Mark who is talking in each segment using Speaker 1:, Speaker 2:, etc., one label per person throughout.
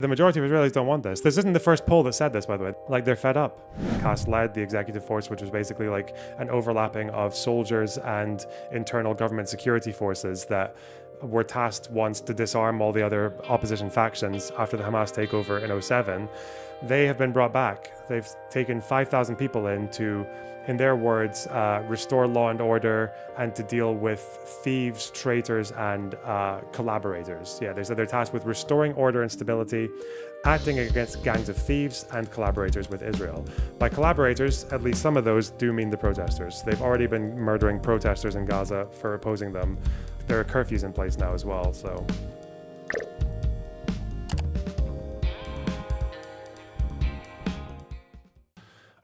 Speaker 1: The majority of Israelis don't want this. This isn't the first poll that said this, by the way. Like, they're fed up. Hamas led the executive force, which was basically like an overlapping of soldiers and internal government security forces that were tasked once to disarm all the other opposition factions after the Hamas takeover in 2007. They have been brought back. They've taken 5,000 people in to, in their words, restore law and order and to deal with thieves, traitors, and collaborators. Yeah, they said they're tasked with restoring order and stability, acting against gangs of thieves and collaborators with Israel. By collaborators, at least some of those do mean the protesters. They've already been murdering protesters in Gaza for opposing them. There are curfews in place now as well, so...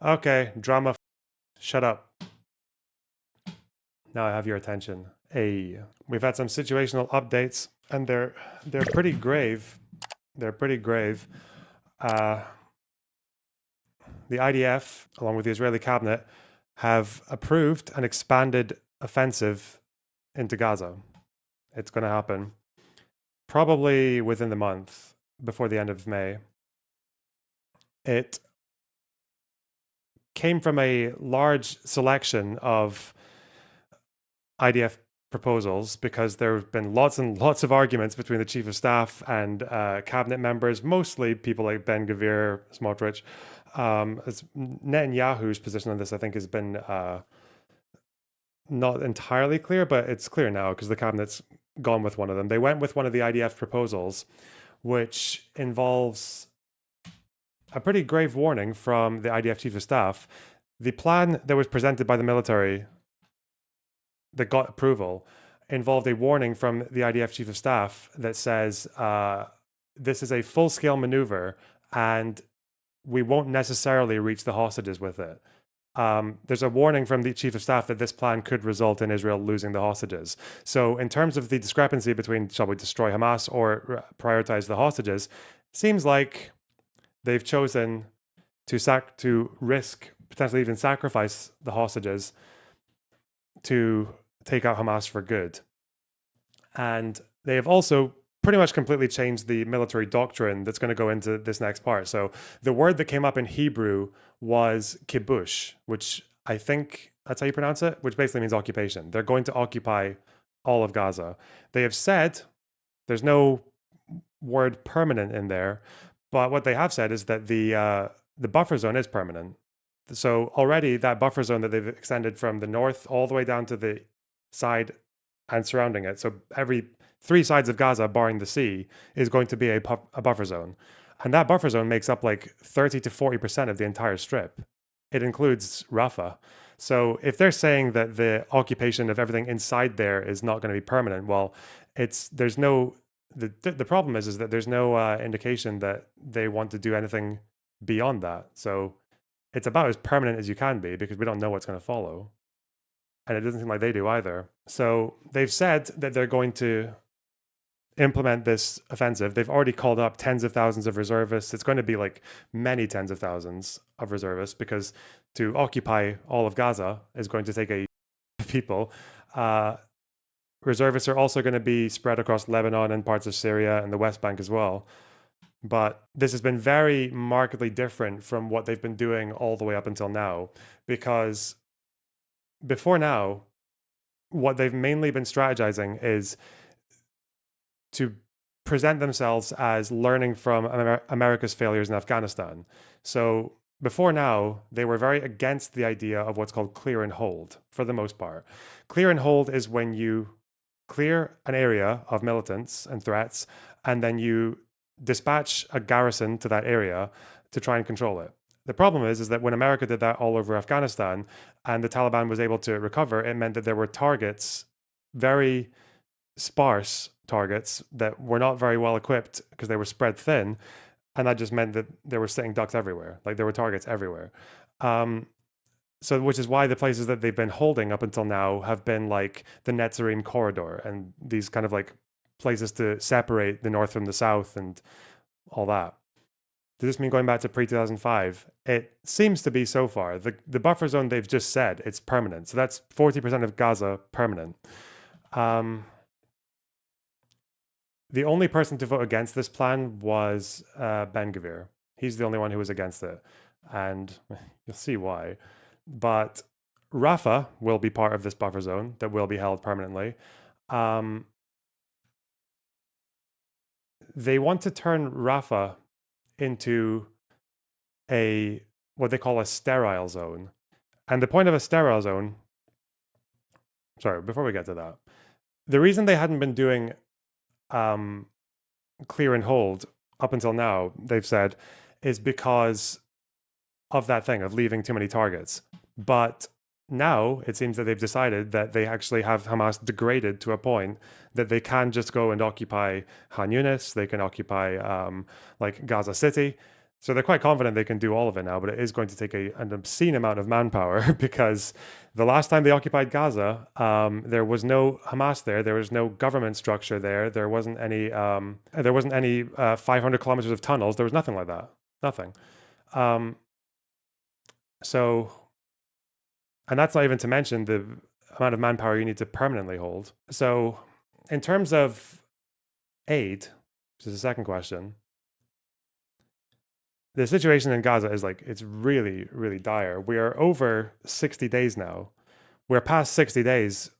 Speaker 1: Okay, drama. Shut up. Now I have your attention. Hey, we've had some situational updates, and they're pretty grave. They're pretty grave. The IDF, along with the Israeli cabinet, have approved an expanded offensive into Gaza. It's going to happen probably within the month, before the end of May. It came from a large selection of IDF proposals because there have been lots and lots of arguments between the chief of staff and cabinet members, mostly people like Ben Gvir, Smotrich. Netanyahu's position on this, I think, has been not entirely clear, but it's clear now because the cabinet's gone with one of them. They went with one of the IDF proposals, which involves a pretty grave warning from the IDF chief of staff. The plan that was presented by the military that got approval involved a warning from the IDF chief of staff that says this is a full-scale maneuver and we won't necessarily reach the hostages with it. There's a warning from the chief of staff that this plan could result in Israel losing the hostages. So in terms of the discrepancy between shall we destroy Hamas or prioritize the hostages, seems like they've chosen to risk, potentially even sacrifice the hostages to take out Hamas for good. And they have also pretty much completely changed the military doctrine that's going to go into this next part. So the word that came up in Hebrew was kibush, which I think that's how you pronounce it, which basically means occupation. They're going to occupy all of Gaza. They have said, there's no word permanent in there, but what they have said is that the buffer zone is permanent. So already that buffer zone that they've extended from the north all the way down to the side and surrounding it. So every 3 sides of Gaza, barring the sea, is going to be a buffer zone. And that buffer zone makes up like 30 to 40% of the entire strip. It includes Rafah. So if they're saying that the occupation of everything inside there is not going to be permanent, well, the problem is that there's no indication that they want to do anything beyond that. So it's about as permanent as you can be because we don't know what's going to follow. And it doesn't seem like they do either. So they've said that they're going to implement this offensive. They've already called up tens of thousands of reservists. It's going to be like many tens of thousands of reservists because to occupy all of Gaza is going to take a people. Reservists are also going to be spread across Lebanon and parts of Syria and the West Bank as well. But this has been very markedly different from what they've been doing all the way up until now, because before now, what they've mainly been strategizing is to present themselves as learning from America's failures in Afghanistan. So before now, they were very against the idea of what's called clear and hold, for the most part. Clear and hold is when you clear an area of militants and threats, and then you dispatch a garrison to that area to try and control it. The problem is that when America did that all over Afghanistan and the Taliban was able to recover, it meant that there were targets, very sparse targets that were not very well equipped because they were spread thin. And that just meant that there were sitting ducks everywhere. Like there were targets everywhere. So which is why the places that they've been holding up until now have been like the Netzarim corridor and these kind of like places to separate the north from the south and all that. Does this mean going back to pre-2005? It seems to be so far. The buffer zone, they've just said it's permanent. So that's 40% of Gaza permanent. The only person to vote against this plan was Ben Gvir. He's the only one who was against it. And you'll see why. But Rafah will be part of this buffer zone that will be held permanently. They want to turn Rafah into what they call a sterile zone. And the point of a sterile zone, sorry, before we get to that, the reason they hadn't been doing clear and hold up until now, they've said, is because of that thing of leaving too many targets. But now it seems that they've decided that they actually have Hamas degraded to a point that they can just go and occupy Han Yunis, they can occupy like Gaza City. So they're quite confident they can do all of it now, but it is going to take an obscene amount of manpower because the last time they occupied Gaza, there was no Hamas there. There was no government structure there. There wasn't any 500 kilometers of tunnels. There was nothing like that. Nothing. And that's not even to mention the amount of manpower you need to permanently hold. So in terms of aid, which is the second question, the situation in Gaza is it's really, really dire. We are over 60 days now. We're past 60 days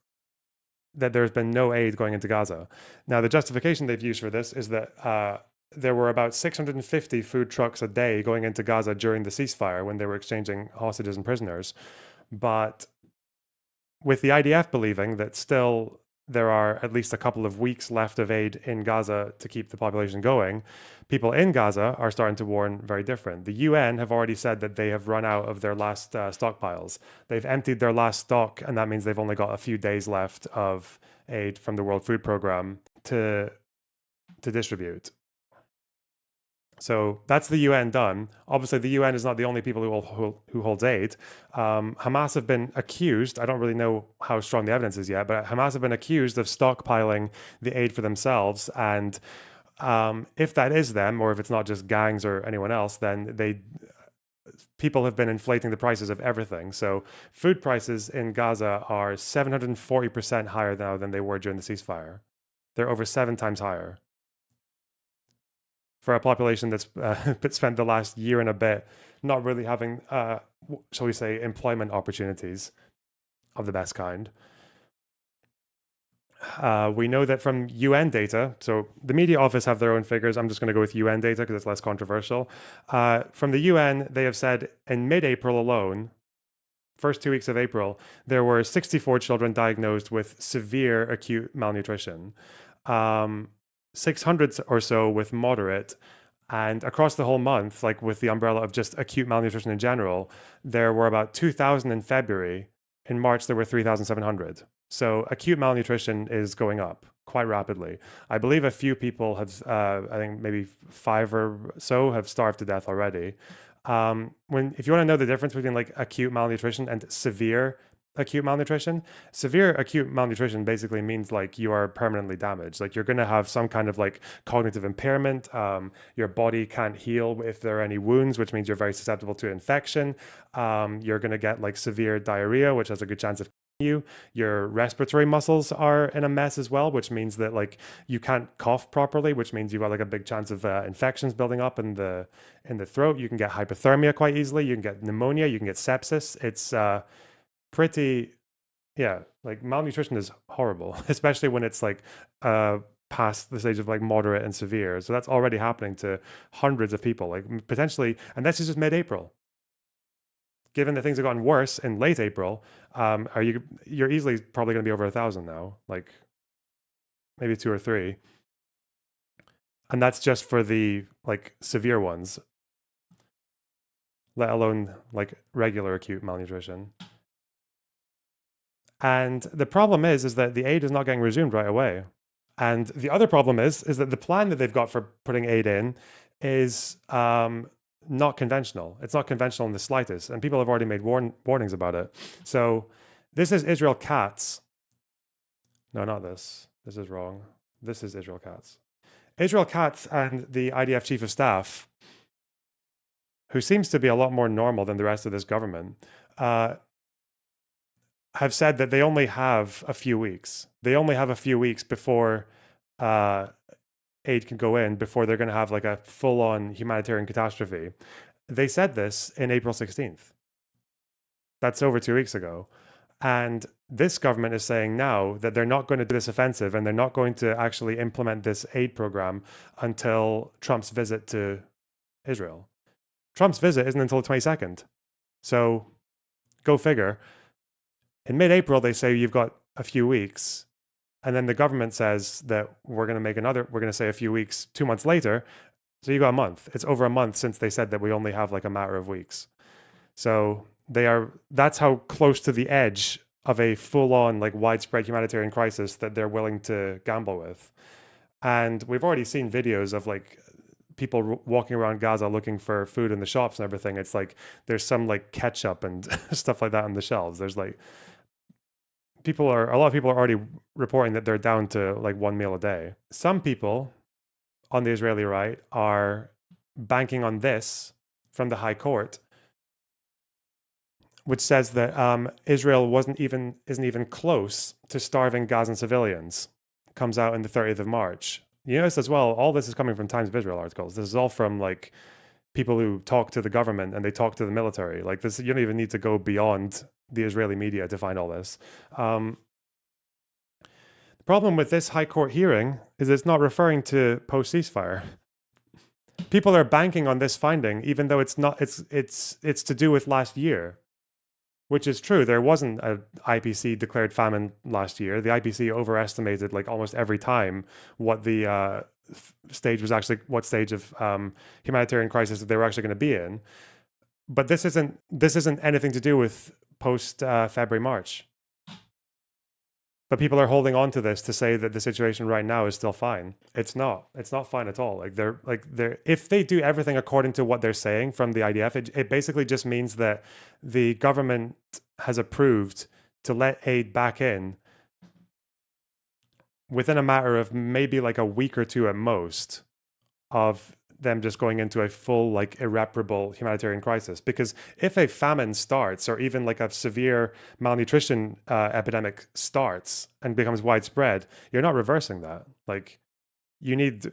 Speaker 1: that there's been no aid going into Gaza. Now, the justification they've used for this is that there were about 650 food trucks a day going into Gaza during the ceasefire when they were exchanging hostages and prisoners. But with the IDF believing that still there are at least a couple of weeks left of aid in Gaza to keep the population going, people in Gaza are starting to warn very different. The UN have already said that they have run out of their last stockpiles. They've emptied their last stock, and that means they've only got a few days left of aid from the World Food Programme to distribute. So that's the UN done. Obviously, the UN is not the only people who holds aid. Hamas have been accused. I don't really know how strong the evidence is yet, but Hamas have been accused of stockpiling the aid for themselves. And if that is them, or if it's not just gangs or anyone else, then people have been inflating the prices of everything. So food prices in Gaza are 740% higher now than they were during the ceasefire. They're over 7 times higher. For a population that's spent the last year and a bit not really having, shall we say, employment opportunities of the best kind. We know that from UN data, so the media office have their own figures. I'm just going to go with UN data because it's less controversial. From the UN, they have said in mid-April alone, first 2 weeks of April, there were 64 children diagnosed with severe acute malnutrition. 600 or so with moderate, and across the whole month, with the umbrella of just acute malnutrition in general, there were about 2,000 in February. In March, there were 3,700. So acute malnutrition is going up quite rapidly. I believe a few people have, I think maybe 5 or so have starved to death already. If you want to know the difference between acute malnutrition and severe acute malnutrition, severe acute malnutrition basically means you are permanently damaged. You're going to have some kind of cognitive impairment. Your body can't heal if there are any wounds, which means you're very susceptible to infection. You're going to get severe diarrhea, which has a good chance of you. Your respiratory muscles are in a mess as well, which means that you can't cough properly, which means you've got a big chance of infections building up in the throat. You can get hypothermia quite easily. You can get pneumonia. You can get sepsis. It's pretty, yeah, malnutrition is horrible, especially when it's past the stage of moderate and severe. So that's already happening to hundreds of people, potentially, and this is just mid-April. Given that things have gotten worse in late April, you're easily probably going to be over 1,000 now, maybe 2 or 3. And that's just for the severe ones, let alone regular acute malnutrition. And the problem is that the aid is not getting resumed right away. And the other problem is that the plan that they've got for putting aid in is not conventional. It's not conventional in the slightest. And people have already made warnings about it. So this is Israel Katz. No, not this. This is wrong. This is Israel Katz. Israel Katz and the IDF chief of staff, who seems to be a lot more normal than the rest of this government, have said that they only have a few weeks. They only have a few weeks before aid can go in before they're going to have like a full-on humanitarian catastrophe. They said this in April 16th. That's over 2 weeks ago. And this government is saying now that they're not going to do this offensive and they're not going to actually implement this aid program until Trump's visit to Israel. Trump's visit isn't until the 22nd. So go figure. In mid-April, they say you've got a few weeks. And then the government says that we're going to say a few weeks 2 months later. So you got a month. It's over a month since they said that we only have like a matter of weeks. So that's how close to the edge of a full-on like widespread humanitarian crisis that they're willing to gamble with. And we've already seen videos of like people walking around Gaza looking for food in the shops and everything. It's like there's some like ketchup and stuff like that on the shelves. There's like a lot of people are already reporting that they're down to like one meal a day. Some people on the Israeli right are banking on this from the High Court, which says that Israel isn't even close to starving Gazan civilians. Comes out in the 30th of March. You notice as well, all this is coming from Times of Israel articles. This is all from like people who talk to the government and they talk to the military. Like this, you don't even need to go beyond the Israeli media to find all this. The problem with this High Court hearing is it's not referring to post-ceasefire. People are banking on this finding, even though it's not. It's to do with last year. Which is true. There wasn't an IPC declared famine last year. The IPC overestimated like almost every time what the stage of humanitarian crisis that they were actually going to be in. But this isn't anything to do with post February, March. But people are holding on to this to say that the situation right now is still fine. It's not. It's not fine at all. If they do everything according to what they're saying from the IDF, it basically just means that the government has approved to let aid back in within a matter of maybe like a week or two at most of them just going into a full like irreparable humanitarian crisis. Because if a famine starts or even like a severe malnutrition epidemic starts and becomes widespread, you're not reversing that. Like you need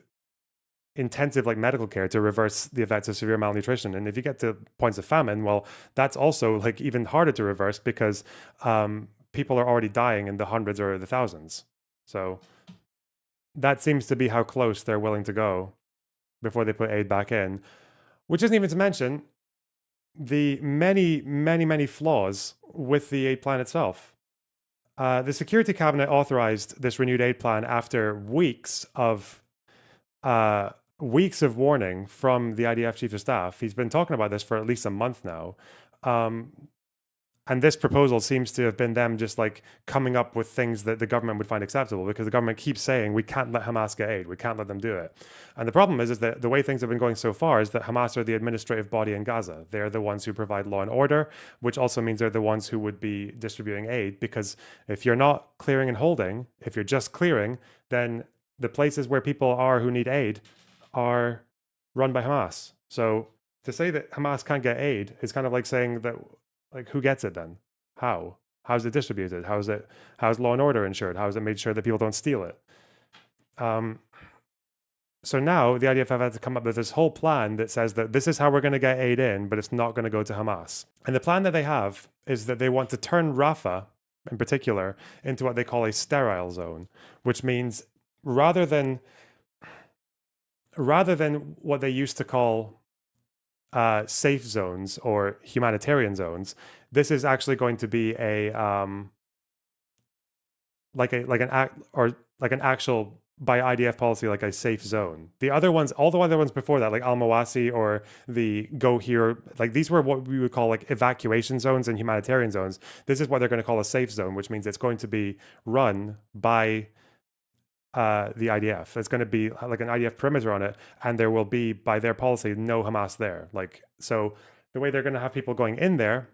Speaker 1: intensive like medical care to reverse the effects of severe malnutrition. And if you get to points of famine, well, that's also like even harder to reverse because people are already dying in the hundreds or the thousands. So that seems to be how close they're willing to go before they put aid back in, which isn't even to mention the many, many, many flaws with the aid plan itself. The Security Cabinet authorized this renewed aid plan after weeks of warning from the IDF Chief of Staff. He's been talking about this for at least a month now. And this proposal seems to have been them just like coming up with things that the government would find acceptable, because the government keeps saying, we can't let Hamas get aid. We can't let them do it. And the problem is that the way things have been going so far is that Hamas are the administrative body in Gaza. They're the ones who provide law and order, which also means they're the ones who would be distributing aid, because if you're not clearing and holding, if you're just clearing, then the places where people are who need aid are run by Hamas. So to say that Hamas can't get aid is kind of like saying that, like, who gets it then? How? How's it distributed? How's law and order ensured? How is it made sure that people don't steal it? So now the IDF have had to come up with this whole plan that says that this is how we're going to get aid in, but it's not going to go to Hamas. And the plan that they have is that they want to turn Rafah, in particular, into what they call a sterile zone, which means rather than what they used to call safe zones or humanitarian zones, this is actually going to be an actual, by IDF policy, like a safe zone. The other ones, all the other ones before that, like Al Mawasi or the Go Here, like these were what we would call like evacuation zones and humanitarian zones. This is what they're going to call a safe zone, which means it's going to be run by the IDF. It's going to be like an IDF perimeter on it, and there will be, by their policy, no Hamas there. Like, so the way they're going to have people going in there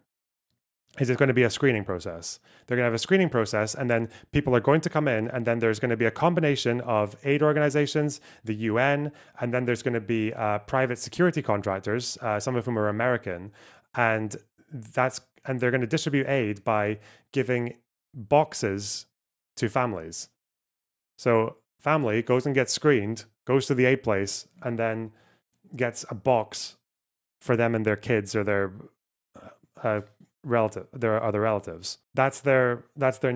Speaker 1: is it's going to be a screening process. They're going to have a screening process, and then people are going to come in, and then there's going to be a combination of aid organizations, the UN, and then there's going to be private security contractors, some of whom are American, and they're going to distribute aid by giving boxes to families. So family goes and gets screened, goes to the aid place, and then gets a box for them and their kids or their their other relatives. That's their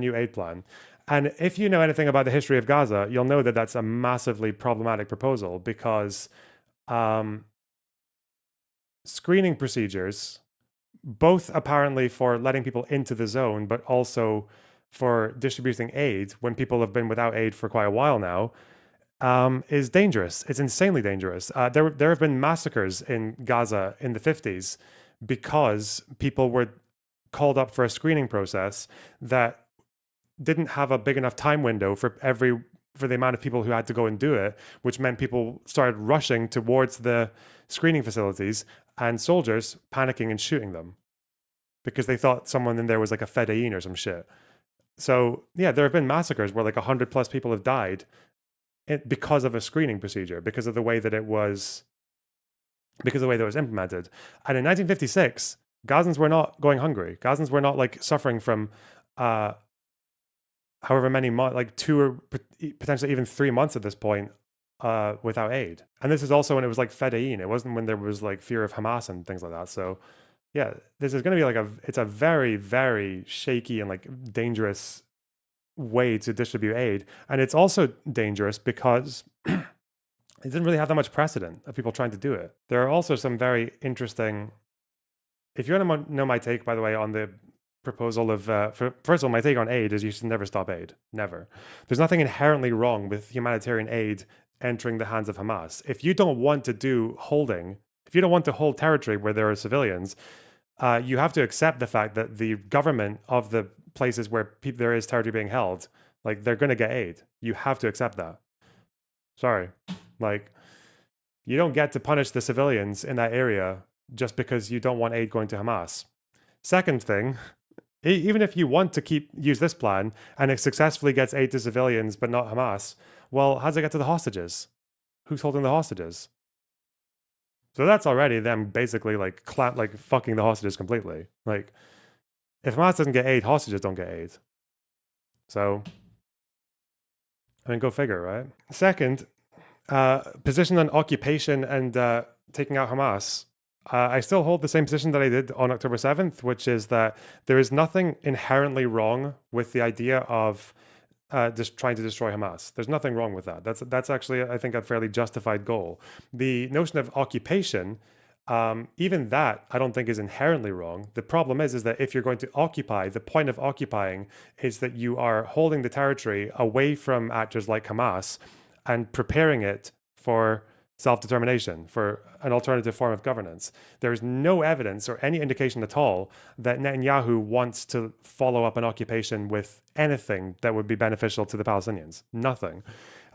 Speaker 1: new aid plan. And if you know anything about the history of Gaza, you'll know that that's a massively problematic proposal because screening procedures, both apparently for letting people into the zone, but also for distributing aid when people have been without aid for quite a while now, is dangerous. It's insanely dangerous. There have been massacres in Gaza in the 50s because people were called up for a screening process that didn't have a big enough time window for the amount of people who had to go and do it, which meant people started rushing towards the screening facilities and soldiers panicking and shooting them because they thought someone in there was like a fedayeen or some shit. So yeah, there have been massacres where like 100+ people have died because of a screening procedure, because of the way that it was implemented. And in 1956, Gazans were not going hungry. Gazans were not like suffering from however many months, like 2 or potentially even 3 months at this point, without aid. And this is also when it was like fedayeen. It wasn't when there was like fear of Hamas and things like that. So yeah, this is going to be it's a very, very shaky and like dangerous way to distribute aid. And it's also dangerous because it didn't really have that much precedent of people trying to do it. There are also some very interesting, if you want to know my take, by the way, on the proposal of, first of all, my take on aid is you should never stop aid. Never. There's nothing inherently wrong with humanitarian aid entering the hands of Hamas. If you don't want to do holding, if you don't want to hold territory where there are civilians, you have to accept the fact that the government of the places where there is territory being held, like they're going to get aid. You have to accept that. Sorry. Like, you don't get to punish the civilians in that area just because you don't want aid going to Hamas. Second thing, even if you want to use this plan and it successfully gets aid to civilians but not Hamas, well, how does it get to the hostages? Who's holding the hostages? So that's already them basically like fucking the hostages completely. Like, if Hamas doesn't get aid, hostages don't get aid. So, I mean, go figure, right? Second, position on occupation and taking out Hamas. I still hold the same position that I did on October 7th, which is that there is nothing inherently wrong with the idea of just trying to destroy Hamas. There's nothing wrong with that. That's actually, I think, a fairly justified goal. The notion of occupation, even that, I don't think is inherently wrong. The problem is that if you're going to occupy, the point of occupying is that you are holding the territory away from actors like Hamas and preparing it for self-determination, for an alternative form of governance. There's no evidence or any indication at all that Netanyahu wants to follow up an occupation with anything that would be beneficial to the Palestinians. Nothing.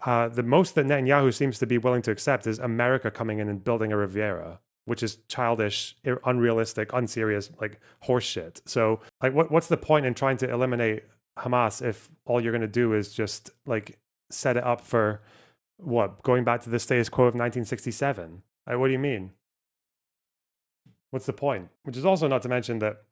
Speaker 1: The most that Netanyahu seems to be willing to accept is America coming in and building a Riviera, which is childish, unrealistic, unserious, like horseshit. So, like, what's the point in trying to eliminate Hamas if all you're going to do is just like set it up for what? Going back to the status quo of 1967? Like, what do you mean? What's the point? Which is also not to mention that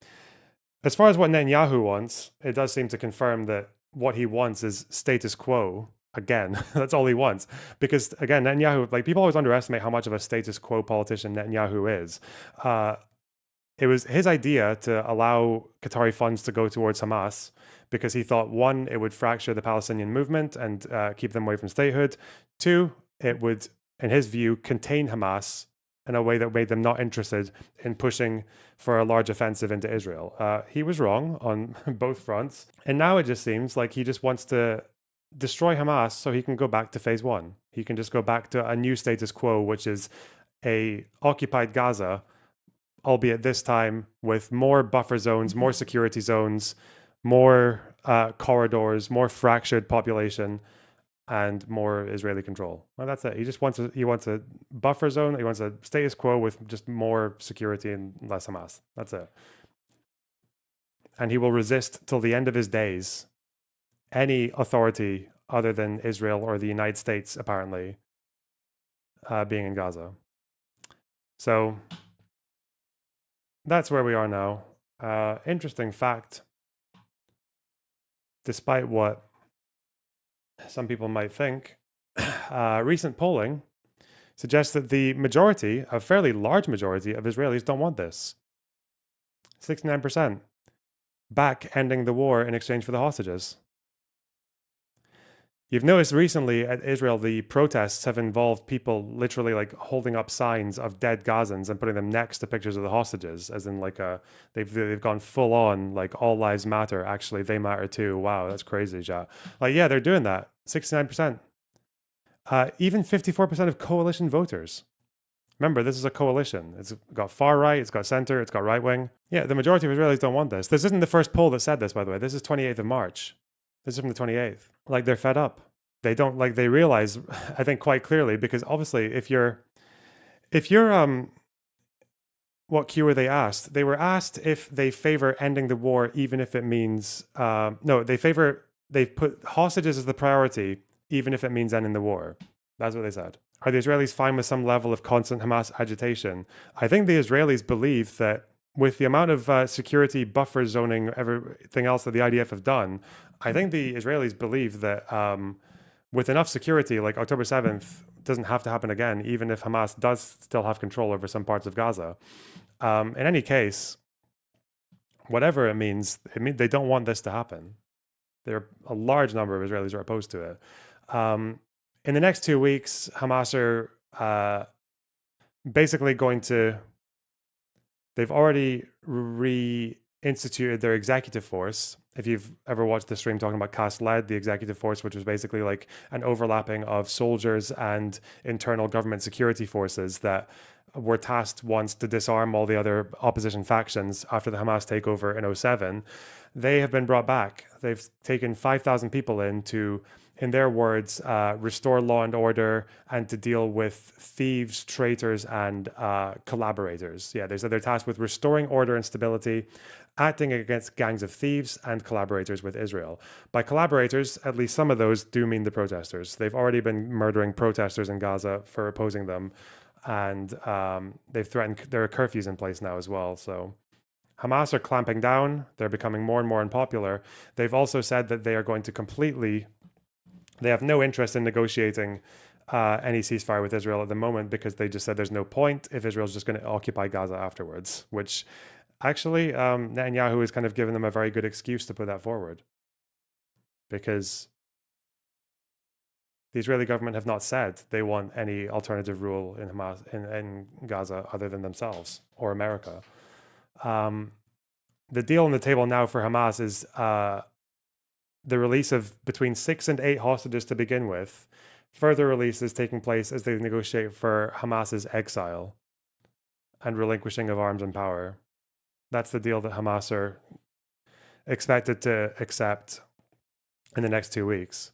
Speaker 1: as far as what Netanyahu wants, it does seem to confirm that what he wants is status quo. Again, that's all he wants. Because again, Netanyahu, like, people always underestimate how much of a status quo politician Netanyahu is. It was his idea to allow Qatari funds to go towards Hamas because he thought, one, it would fracture the Palestinian movement and keep them away from statehood. Two, it would, in his view, contain Hamas in a way that made them not interested in pushing for a large offensive into Israel. He was wrong on both fronts. And now it just seems like he just wants to destroy Hamas so he can go back to phase one. He can just go back to a new status quo, which is a occupied Gaza, albeit this time with more buffer zones, more security zones, more corridors, more fractured population, and more Israeli control. Well, that's it. He wants a buffer zone. He wants a status quo with just more security and less Hamas. That's it. And he will resist till the end of his days any authority other than Israel or the United States, apparently, being in Gaza. So that's where we are now. Interesting fact, despite what some people might think, recent polling suggests that the majority, a fairly large majority of Israelis don't want this. 69% back ending the war in exchange for the hostages. You've noticed recently at Israel, the protests have involved people literally like holding up signs of dead Gazans and putting them next to pictures of the hostages, as in like they've gone full on like all lives matter. Actually, they matter too. Wow, that's crazy, ja. Like yeah, they're doing that. 69%. Even 54% of coalition voters. Remember, this is a coalition. It's got far right, it's got center, it's got right wing. Yeah, the majority of Israelis don't want this. This isn't the first poll that said this, by the way. This is 28th of March. This is from the 28th. Like they're fed up. They don't like they realize, I think quite clearly, because obviously if you're what Q were they asked? They were asked if they favor ending the war even if it means no, they put hostages as the priority even if it means ending the war. That's what they said. Are the Israelis fine with some level of constant Hamas agitation? I think the Israelis believe that with the amount of security buffer zoning, everything else that the IDF have done, I think the Israelis believe that with enough security, like October 7th doesn't have to happen again, even if Hamas does still have control over some parts of Gaza. In any case, whatever it means they don't want this to happen. There are a large number of Israelis are opposed to it. In the next 2 weeks, Hamas are basically going to, they've already reinstituted their executive force. If you've ever watched the stream talking about Cast-led, the executive force, which was basically like an overlapping of soldiers and internal government security forces that were tasked once to disarm all the other opposition factions after the Hamas takeover in 2007, they have been brought back. They've taken 5,000 people in to, in their words, restore law and order and to deal with thieves, traitors, and collaborators. Yeah, they said they're tasked with restoring order and stability, acting against gangs of thieves and collaborators with Israel. By collaborators, at least some of those do mean the protesters. They've already been murdering protesters in Gaza for opposing them, and they've threatened, there are curfews in place now as well, so Hamas are clamping down. They're becoming more and more unpopular. They've also said that they are going to completely, they have no interest in negotiating any ceasefire with Israel at the moment because they just said there's no point if Israel's just going to occupy Gaza afterwards, which actually Netanyahu has kind of given them a very good excuse to put that forward, because the Israeli government have not said they want any alternative rule in Hamas in Gaza other than themselves or America. The deal on the table now for Hamas is the release of between 6 and 8 hostages to begin with. Further release is taking place as they negotiate for Hamas's exile and relinquishing of arms and power. That's the deal that Hamas are expected to accept in the next 2 weeks.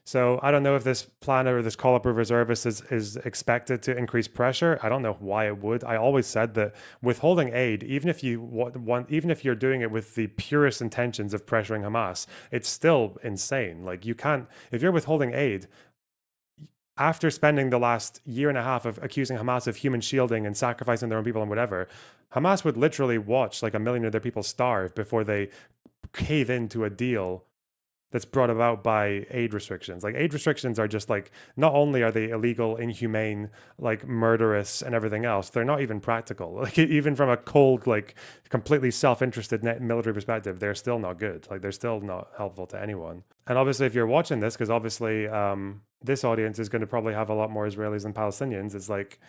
Speaker 1: So I don't know if this plan or this call up of reservists is expected to increase pressure. I don't know why it would. I always said that withholding aid, even if you're doing it with the purest intentions of pressuring Hamas, it's still insane. Like you can't, if you're withholding aid, after spending the last year and a half of accusing Hamas of human shielding and sacrificing their own people and whatever, Hamas would literally watch like 1 million of their people starve before they cave into a deal that's brought about by aid restrictions. Like aid restrictions are just like, not only are they illegal, inhumane, like murderous and everything else, they're not even practical. Like even from a cold, like completely self-interested military perspective, they're still not good. Like they're still not helpful to anyone. And obviously if you're watching this, because obviously this audience is going to probably have a lot more Israelis than Palestinians, it's like,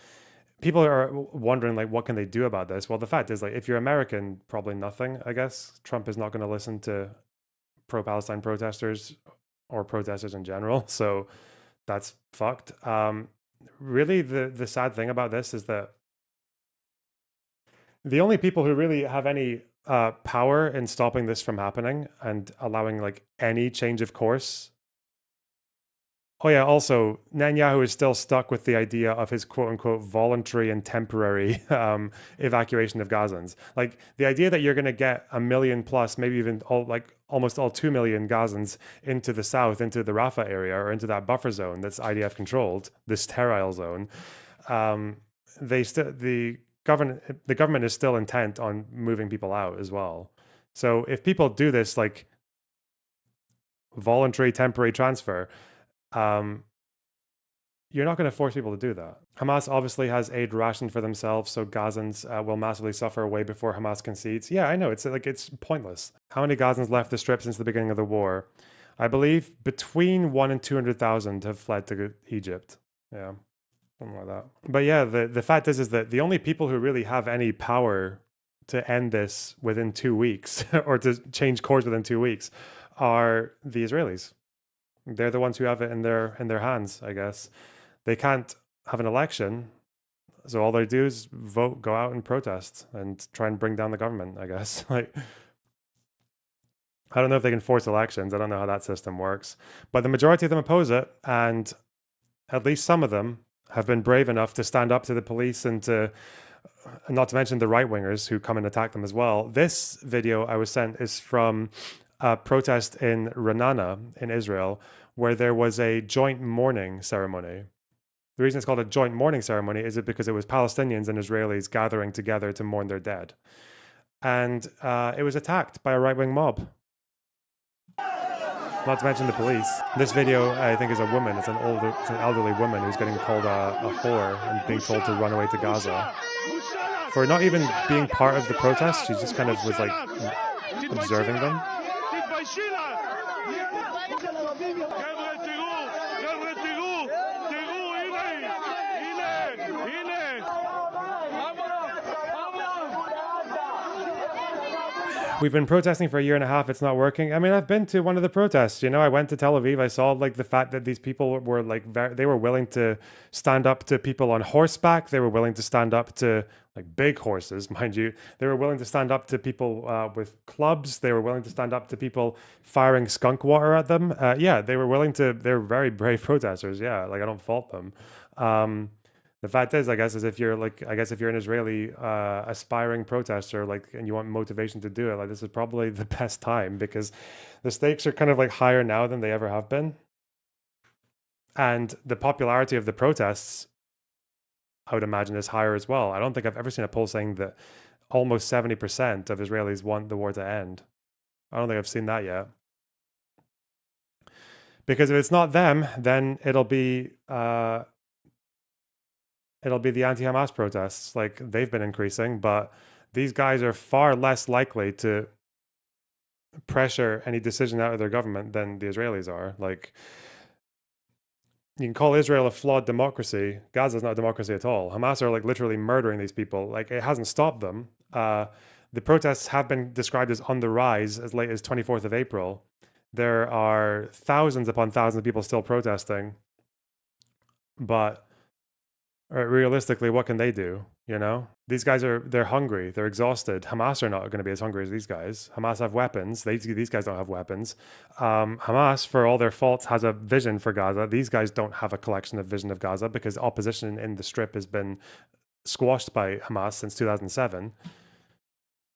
Speaker 1: people are wondering like, what can they do about this? Well, the fact is like, if you're American, probably nothing, I guess. Trump is not going to listen to pro-Palestine protesters or protesters in general, so that's fucked. Really, the sad thing about this is that the only people who really have any power in stopping this from happening and allowing like any change of course. Oh yeah, also, Netanyahu is still stuck with the idea of his quote-unquote voluntary and temporary evacuation of Gazans. Like, the idea that you're going to get 1 million plus, maybe even almost all 2 million Gazans into the south, into the Rafah area, or into that buffer zone that's IDF-controlled, the sterile zone, the government is still intent on moving people out as well. So if people do this, like, voluntary temporary transfer, you're not going to force people to do that. Hamas obviously has aid rationed for themselves, so Gazans will massively suffer way before Hamas concedes. Yeah, I know, it's pointless. How many Gazans left the Strip since the beginning of the war? I believe between 1 and 200,000 have fled to Egypt. Yeah, something like that. But yeah, the fact is that the only people who really have any power to end this within 2 weeks or to change course within 2 weeks are the Israelis. They're the ones who have it in their hands, I guess. They can't have an election, so all they do is vote, go out and protest and try and bring down the government, I guess. Like, I don't know if they can force elections. I don't know how that system works, but the majority of them oppose it, and at least some of them have been brave enough to stand up to the police and to, not to mention the right-wingers who come and attack them as well. This video I was sent is from a protest in Ra'anana in Israel, where there was a joint mourning ceremony. The reason it's called a joint mourning ceremony is because it was Palestinians and Israelis gathering together to mourn their dead. And it was attacked by a right-wing mob. Not to mention the police. This video, I think, is a woman. It's an elderly woman who's getting called a whore and being told to run away to Gaza. For not even being part of the protest, she just kind of was like observing them. We've been protesting for a year and a half. It's not working. I mean, I've been to one of the protests. I went to Tel Aviv. I saw like the fact that these people were like, they were willing to stand up to people on horseback. They were willing to stand up to like big horses, mind you. They were willing to stand up to people with clubs. They were willing to stand up to people firing skunk water at them. Yeah, they were willing to. They're very brave protesters. Yeah, like I don't fault them. The fact is, I guess, if you're an Israeli aspiring protester, like, and you want motivation to do it, like, this is probably the best time because the stakes are kind of like higher now than they ever have been. And the popularity of the protests, I would imagine, is higher as well. I don't think I've ever seen a poll saying that almost 70% of Israelis want the war to end. I don't think I've seen that yet. Because if it's not them, then it'll be the anti-Hamas protests. Like, they've been increasing, but these guys are far less likely to pressure any decision out of their government than the Israelis are. Like, you can call Israel a flawed democracy. Gaza's not a democracy at all. Hamas are like literally murdering these people. Like, it hasn't stopped them. The protests have been described as on the rise as late as 24th of April. There are thousands upon thousands of people still protesting. But realistically, what can they do? These guys they're hungry, they're exhausted. Hamas are not going to be as hungry as these guys. Hamas have weapons. These guys don't have weapons. Hamas, for all their faults, has a vision for Gaza. These guys don't have a collection of vision of Gaza because opposition in the Strip has been squashed by Hamas since 2007.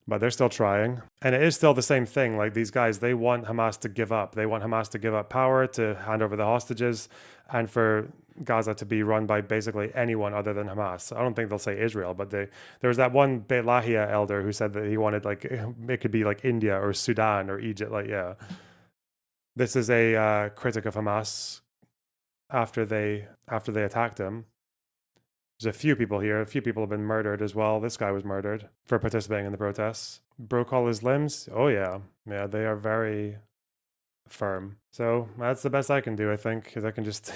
Speaker 1: But they're still trying. And it is still the same thing. Like, these guys, they want Hamas to give up. They want Hamas to give up power, to hand over the hostages, and for Gaza to be run by basically anyone other than Hamas. I don't think they'll say Israel, but there was that one Beit Lahia elder who said that he wanted, like, it could be like India or Sudan or Egypt. Like, yeah. This is a critic of Hamas after they attacked him. There's a few people here. A few people have been murdered as well. This guy was murdered for participating in the protests. Broke all his limbs. Oh, yeah. Yeah, they are very firm. So that's the best I can do, I think, because I can just...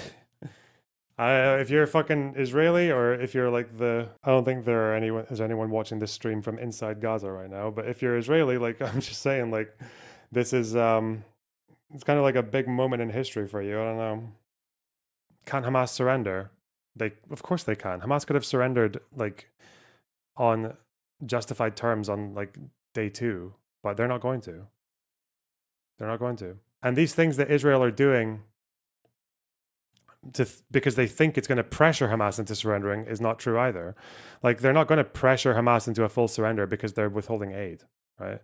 Speaker 1: if you're fucking Israeli, or if you're like I don't think is anyone watching this stream from inside Gaza right now, but if you're Israeli, like, I'm just saying, like, this is, it's kind of like a big moment in history for you. I don't know. Can't Hamas surrender? Of course they can. Hamas could have surrendered, like, on justified terms on, like, day 2, but they're not going to. They're not going to. And these things that Israel are doing because they think it's going to pressure Hamas into surrendering is not true either. Like, they're not going to pressure Hamas into a full surrender because they're withholding aid, right?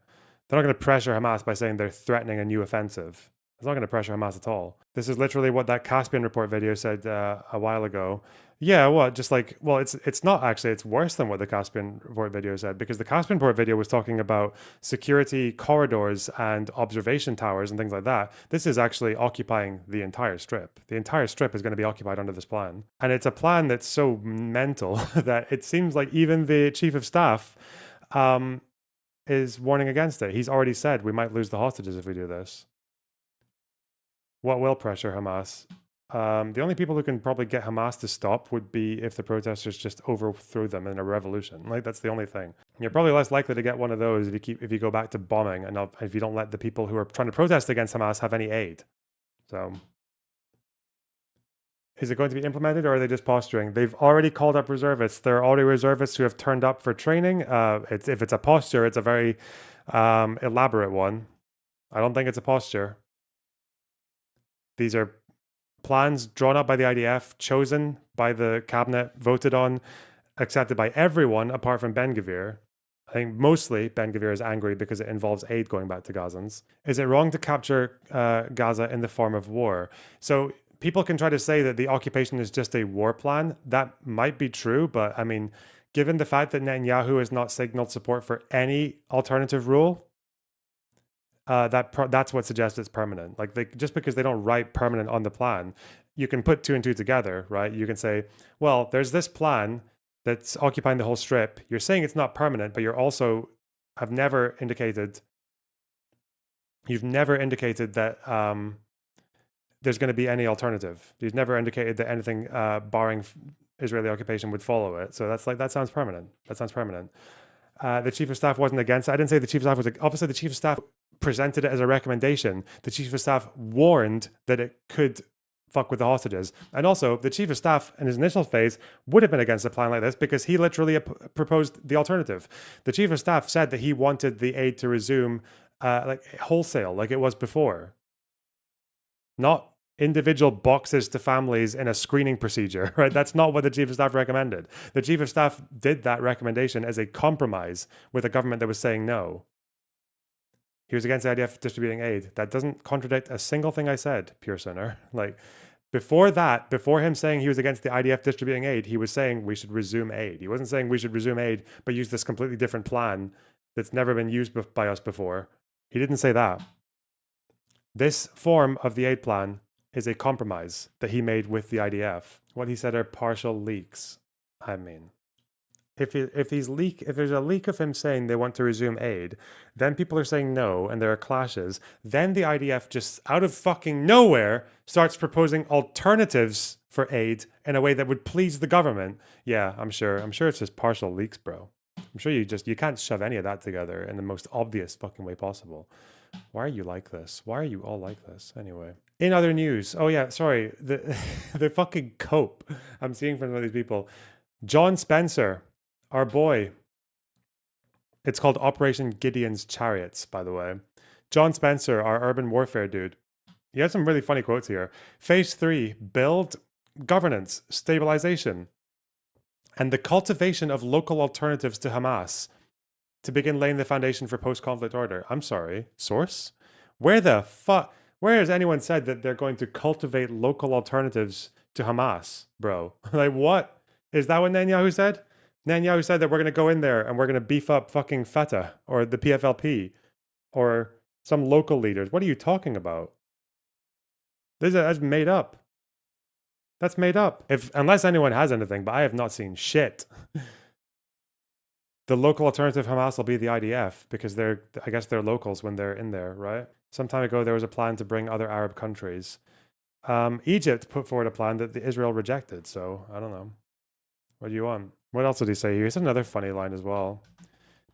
Speaker 1: They're not going to pressure Hamas by saying they're threatening a new offensive. It's not going to pressure Hamas at all. This is literally what that Caspian Report video said a while ago. Yeah, well, just like, well, it's not actually, it's worse than what the Caspian Report video said, because the Caspian Report video was talking about security corridors and observation towers and things like that. This is actually occupying the entire strip. The entire strip is going to be occupied under this plan. And it's a plan that's so mental that it seems like even the chief of staff um, is warning against it. He's already said we might lose the hostages if we do this. What will pressure Hamas? The only people who can probably get Hamas to stop would be if the protesters just overthrew them in a revolution. Like, that's the only thing. You're probably less likely to get one of those if you go back to bombing and not, if you don't let the people who are trying to protest against Hamas have any aid. So, is it going to be implemented, or are they just posturing? They've already called up reservists. There are already reservists who have turned up for training. If it's a posture, it's a very elaborate one. I don't think it's a posture. These are plans drawn up by the IDF, chosen by the cabinet, voted on, accepted by everyone apart from Ben Gvir. I think mostly Ben Gvir is angry because it involves aid going back to Gazans. Is it wrong to capture Gaza in the form of war? So people can try to say that the occupation is just a war plan. That might be true, but I mean, given the fact that Netanyahu has not signaled support for any alternative rule, that's what suggests it's permanent. Like, just because they don't write permanent on the plan, you can put two and two together, right? You can say, well, there's this plan that's occupying the whole strip. You're saying it's not permanent, but you're also you've never indicated that there's going to be any alternative. You've never indicated that anything barring Israeli occupation would follow it. So that sounds permanent. That sounds permanent. The chief of staff wasn't against it. I didn't say the chief of staff was. Obviously, the chief of staff presented it as a recommendation. The chief of staff warned that it could fuck with the hostages. And also, the chief of staff in his initial phase would have been against a plan like this because he literally proposed the alternative. The chief of staff said that he wanted the aid to resume like wholesale, like it was before. Not individual boxes to families in a screening procedure, right? That's not what the chief of staff recommended. The chief of staff did that recommendation as a compromise with a government that was saying no. He was against the idea of distributing aid. That doesn't contradict a single thing I said, pure sinner. Like, before that, before him saying he was against the IDF distributing aid, he was saying we should resume aid. He wasn't saying we should resume aid, but use this completely different plan that's never been used by us before. He didn't say that. This form of the aid plan is a compromise that he made with the IDF. What he said are partial leaks. I mean, if there's a leak of him saying they want to resume aid, then people are saying no, and there are clashes. Then the IDF just out of fucking nowhere starts proposing alternatives for aid in a way that would please the government. Yeah, I'm sure it's just partial leaks, bro. I'm sure you can't shove any of that together in the most obvious fucking way possible. Why are you like this? Why are you all like this? Anyway. In other news, oh yeah, sorry, the fucking cope I'm seeing from some of these people. John Spencer, our boy. It's called Operation Gideon's Chariots, by the way. John Spencer, our urban warfare dude. He has some really funny quotes here. Phase 3, build, governance, stabilization, and the cultivation of local alternatives to Hamas to begin laying the foundation for post-conflict order. I'm sorry, source? Where has anyone said that they're going to cultivate local alternatives to Hamas, bro? Like, what? Is that what Netanyahu said? Netanyahu said that we're going to go in there and we're going to beef up fucking Fatah or the PFLP or some local leaders. What are you talking about? That's made up. That's made up. Unless anyone has anything, but I have not seen shit. The local alternative Hamas will be the IDF because I guess they're locals when they're in there, right? Some time ago, there was a plan to bring other Arab countries. Egypt put forward a plan that Israel rejected, so I don't know. What do you want? What else did he say here? He said another funny line as well.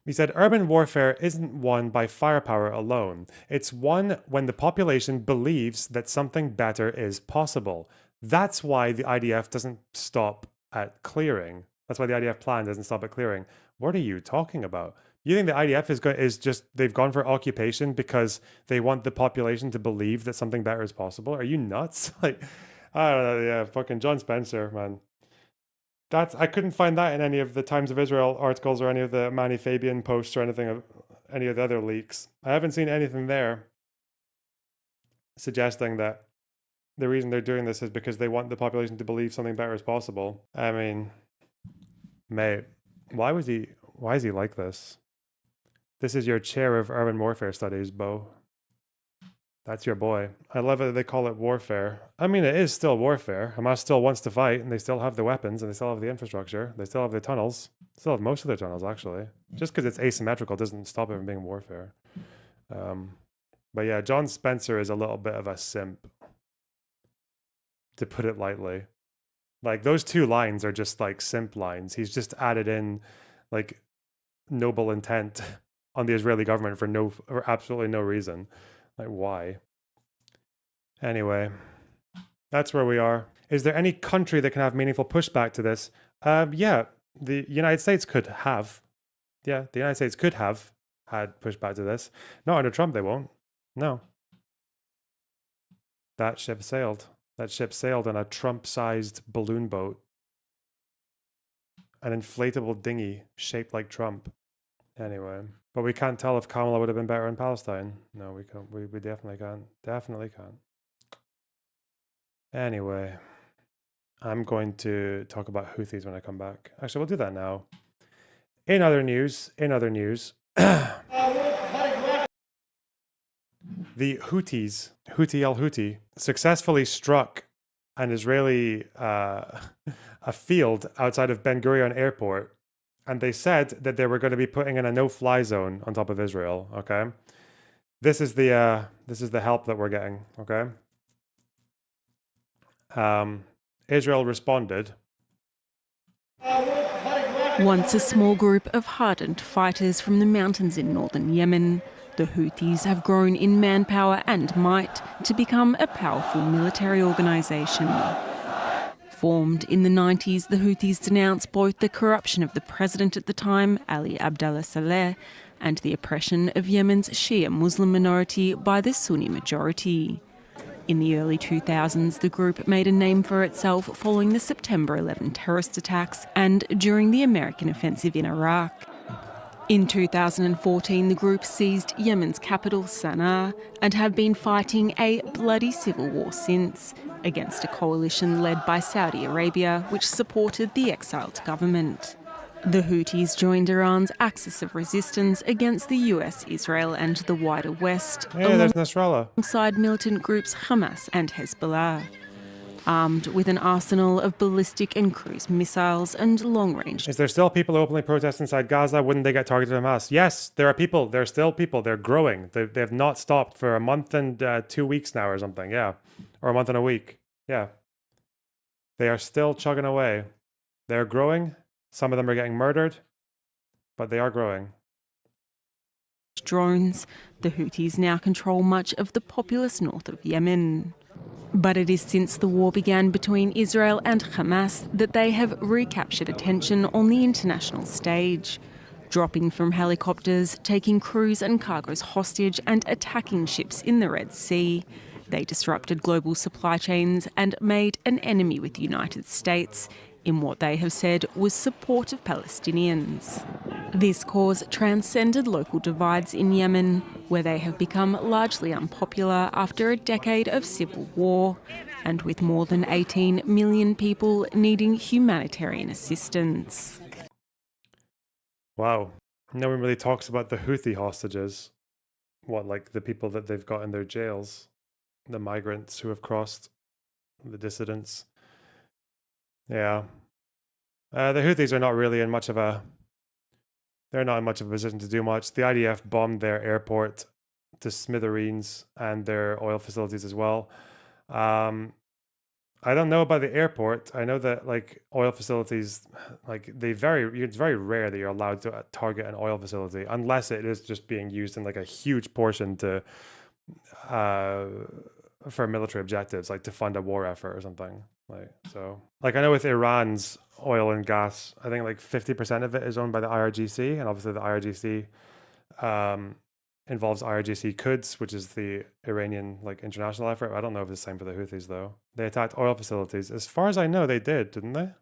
Speaker 1: He said, urban warfare isn't won by firepower alone. It's won when the population believes that something better is possible. That's why the IDF doesn't stop at clearing. That's why the IDF plan doesn't stop at clearing. What are you talking about? You think the IDF they've gone for occupation because they want the population to believe that something better is possible? Are you nuts? Like, I don't know. Yeah, fucking John Spencer, man. I couldn't find that in any of the Times of Israel articles or any of the Manny Fabian posts or anything of any of the other leaks. I haven't seen anything there suggesting that the reason they're doing this is because they want the population to believe something better is possible. I mean, mate, why is he like this? This is your chair of urban warfare studies, Bo. That's your boy. I love it that they call it warfare. I mean, it is still warfare. Hamas still wants to fight, and they still have the weapons, and they still have the infrastructure. They still have the tunnels. Still have most of the tunnels, actually. Just because it's asymmetrical doesn't stop it from being warfare. But yeah, John Spencer is a little bit of a simp, to put it lightly. Like, those two lines are just like simp lines. He's just added in like noble intent on the Israeli government for absolutely no reason. Like, why? Anyway, that's where we are. Is there any country that can have meaningful pushback to this? Yeah, the United States could have. Yeah, the United States could have had pushback to this. Not under Trump, they won't. No. That ship sailed. That ship sailed on a Trump-sized balloon boat. An inflatable dinghy shaped like Trump. Anyway, but we can't tell if Kamala would have been better in Palestine. No, we can't. We definitely can't. Definitely can't. Anyway, I'm going to talk about Houthis when I come back. Actually, we'll do that now. In other news, the Houthis, Houthi al-Houthi, successfully struck an Israeli a field outside of Ben Gurion Airport, and they said that they were going to be putting in a no-fly zone on top of Israel. Okay, this is the help that we're getting. Okay, Israel responded.
Speaker 2: Once a small group of hardened fighters from the mountains in northern Yemen, the Houthis have grown in manpower and might to become a powerful military organisation. Formed in the 90s, the Houthis denounced both the corruption of the president at the time, Ali Abdullah Saleh, and the oppression of Yemen's Shia Muslim minority by the Sunni majority. In the early 2000s, the group made a name for itself following the September 11 terrorist attacks and during the American offensive in Iraq. In 2014, the group seized Yemen's capital, Sana'a, and have been fighting a bloody civil war since, against a coalition led by Saudi Arabia, which supported the exiled government. The Houthis joined Iran's axis of resistance against the US, Israel and the wider West,
Speaker 1: There's Nasrallah,
Speaker 2: alongside militant groups Hamas and Hezbollah. Armed with an arsenal of ballistic and cruise missiles and long-range...
Speaker 1: Is there still people who openly protest inside Gaza? Wouldn't they get targeted en masse? Yes, there are people. There are still people. They're growing. They have not stopped for a month and 2 weeks now or something, yeah. Or a month and a week, yeah. They are still chugging away. They're growing. Some of them are getting murdered, but they are growing.
Speaker 2: Drones, the Houthis now control much of the populous north of Yemen. But it is since the war began between Israel and Hamas that they have recaptured attention on the international stage, dropping from helicopters, taking crews and cargoes hostage and attacking ships in the Red Sea. They disrupted global supply chains and made an enemy with the United States in what they have said was support of Palestinians. This cause transcended local divides in Yemen, where they have become largely unpopular after a decade of civil war, and with more than 18 million people needing humanitarian assistance.
Speaker 1: Wow. No one really talks about the Houthi hostages. What, like the people that they've got in their jails? The migrants who have crossed, the dissidents. Yeah. The Houthis are not really in much of a... They're not in much of a position to do much. The IDF bombed their airport to smithereens and their oil facilities as well. I don't know about the airport. I know that like oil facilities, like it's very rare that you're allowed to target an oil facility unless it is just being used in like a huge portion to for military objectives, like to fund a war effort or something. Like I know with Iran's oil and gas, I think like 50% of it is owned by the IRGC, and obviously the IRGC involves IRGC Quds, which is the Iranian like international effort. I don't know if it's the same for the Houthis though. They attacked oil facilities. As far as I know, they did, didn't they?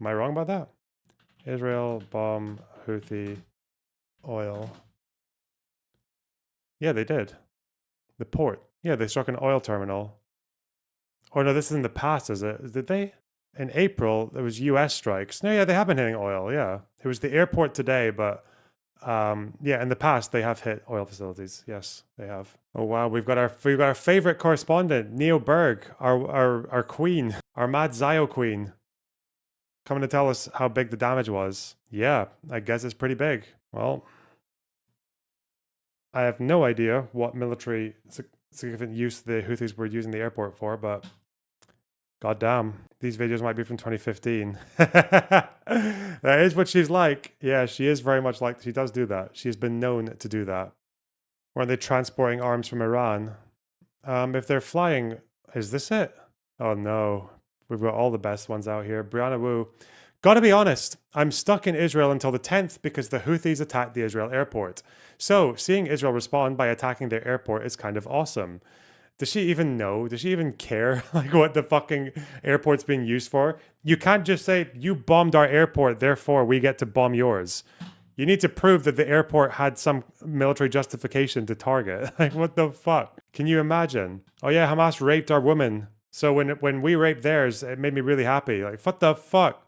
Speaker 1: Am I wrong about that? Israel bomb Houthi oil. Yeah, they did. The port. Yeah, they struck an oil terminal. Oh no, this is in the past, is it? Did they? In April, there was US strikes. No, yeah, they have been hitting oil, yeah. It was the airport today, but yeah, in the past they have hit oil facilities. Yes, they have. Oh wow, we've got our favorite correspondent, Neil Berg, our queen, our Mad Zio queen, coming to tell us how big the damage was. Yeah, I guess it's pretty big. Well, I have no idea what military significant use the Houthis were using the airport for, but goddamn, these videos might be from 2015. That is what she's like. Yeah, she is very much like, she does do that. She's been known to do that. Or are they transporting arms from Iran? If they're flying, is this it? Oh no, we've got all the best ones out here. Brianna Wu. Gotta be honest, I'm stuck in Israel until the 10th because the Houthis attacked the Israel airport. So, seeing Israel respond by attacking their airport is kind of awesome. Does she even know? Does she even care like what the fucking airport's being used for? You can't just say, you bombed our airport, therefore we get to bomb yours. You need to prove that the airport had some military justification to target. Like, what the fuck? Can you imagine? Oh yeah, Hamas raped our women. So when we raped theirs, it made me really happy. Like, what the fuck?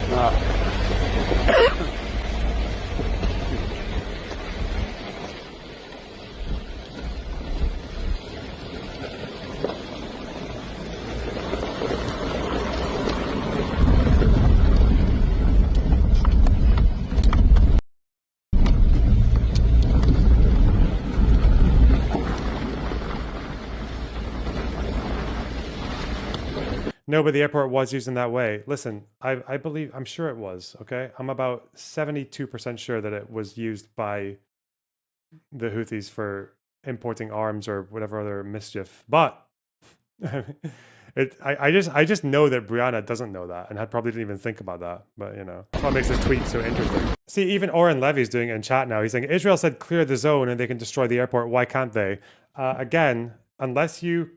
Speaker 1: No, but the airport was used in that way. Listen, I believe, I'm sure it was, okay? I'm about 72% sure that it was used by the Houthis for importing arms or whatever other mischief. But I just know that Brianna doesn't know that and probably didn't even think about that. But, you know, that's what makes this tweet so interesting. See, even Oren Levy's doing it in chat now. He's saying, Israel said clear the zone and they can destroy the airport. Why can't they? Again, unless you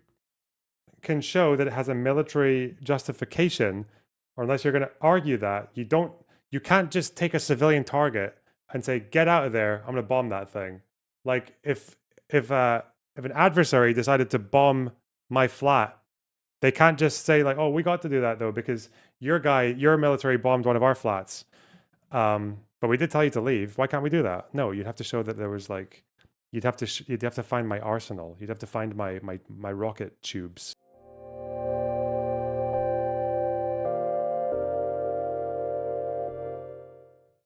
Speaker 1: can show that it has a military justification, or unless you're going to argue that, you can't just take a civilian target and say, get out of there, I'm going to bomb that thing. Like if an adversary decided to bomb my flat, they can't just say like, oh, we got to do that though because your military bombed one of our flats, but we did tell you to leave. Why can't we do that? No, you'd have to show that there was like, you'd have to find my arsenal. You'd have to find my rocket tubes.